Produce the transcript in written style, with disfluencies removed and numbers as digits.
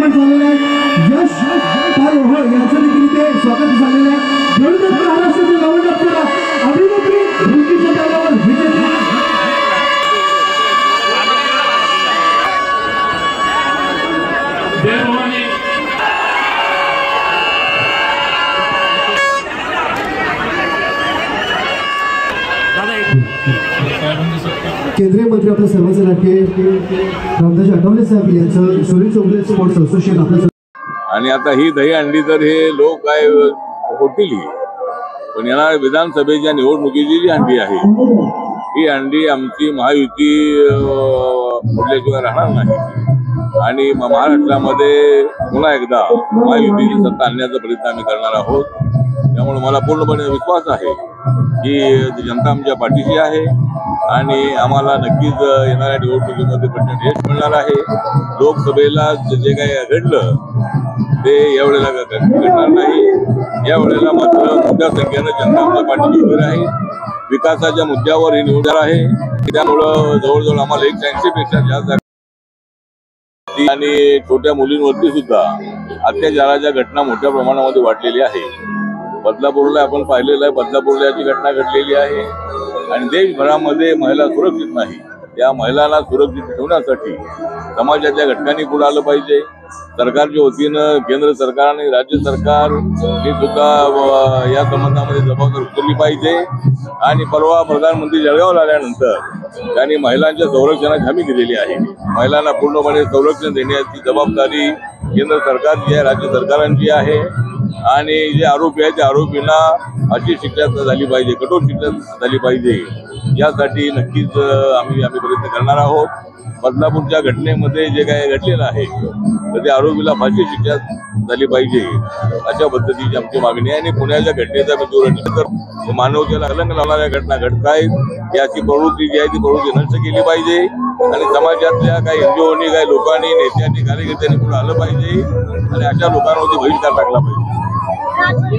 निर्माण झालेला आहे। यश पारोहो यांचं देखील इथे स्वागत झालेलं आहे। देवदत्त महाराष्ट्राचे नवनपुरा अभिनेत्री ढोलकीच्या तालावर विजेते केंद्रीय मंत्री आपल्या सर्वांचे लाडके रामदास आठवले साहेब यांचं सुनील चौधरी स्पोर्ट्स असोसिएशन आपलं। आणि आता ही दही अंडी तर हे लोक काय होतील, पण येणाऱ्या विधानसभेच्या निवडणुकीची जी अंडी आहे ही अंडी आमची महायुती फोडल्याशिवाय राहणार नाही आणि महाराष्ट्रामध्ये पुन्हा एकदा महायुतीची सत्ता आणण्याचा प्रयत्न आम्ही करणार आहोत। त्यामुळे मला पूर्णपणे विश्वास आहे की जनता आमच्या पाठीशी आहे आणि आम्हाला नक्कीच येणाऱ्या निवडणुकीमध्ये प्रचंड यश मिळणार आहे। लोकसभेला जे काही घडलं ते यावेळेला घडणार नाही। यावेळेला मात्र मोठ्या संख्येनं जनता आमच्या पाठीशी उभी आहे। विकासाच्या मुद्द्यावर ही निवडणूक आहे, त्यामुळं जवळजवळ आम्हाला 180 पेक्षा जास्त आणि छोट्या मुलींवरती सुद्धा अत्याचाराच्या घटना मोठ्या प्रमाणामध्ये वाढलेली आहे। बदलापूरला आपण पाहिलेलं आहे, बदलापूरला याची घटना घडलेली आहे आणि देशभरामध्ये महिला सुरक्षित नाही। त्या महिलांना सुरक्षित ठेवण्यासाठी समाजाच्या घटकांनी पुढे आलं पाहिजे। सरकारच्या वतीनं केंद्र सरकार आणि राज्य सरकार हे सुद्धा या संबंधामध्ये जबाबदारी उचलली पाहिजे। आणि परवा प्रधानमंत्री जळगावला आल्यानंतर त्यांनी महिलांच्या संरक्षणाची हमी दिलेली आहे। महिलांना पूर्णपणे संरक्षण देण्याची जबाबदारी केंद्र सरकारची आहे, राज्य सरकारांची आहे आणि जे आरोपी आहेत त्या आरोपींना अशी शिक्षा झाली पाहिजे, कठोर शिक्षा झाली पाहिजे। यासाठी नक्कीच आम्ही प्रयत्न करणार आहोत। बदलापूरच्या घटनेमध्ये जे काही घडलेलं आहे तर त्या आरोपीला फाशी शिक्षा झाली पाहिजे अशा पद्धतीची आमची मागणी आहे। आणि पुण्याच्या घटनेचा तर मानवतेला कलंक लावणाऱ्या घटना घडत आहेत, याची प्रवृत्ती जी आहे ती प्रवृत्ती नष्ट केली पाहिजे आणि समाजातल्या काही एनजीओनी, काही लोकांनी, नेत्यांनी, कार्यकर्त्यांनी पुढे आलं पाहिजे आणि अशा लोकांवरती बहिष्कार टाकला पाहिजे।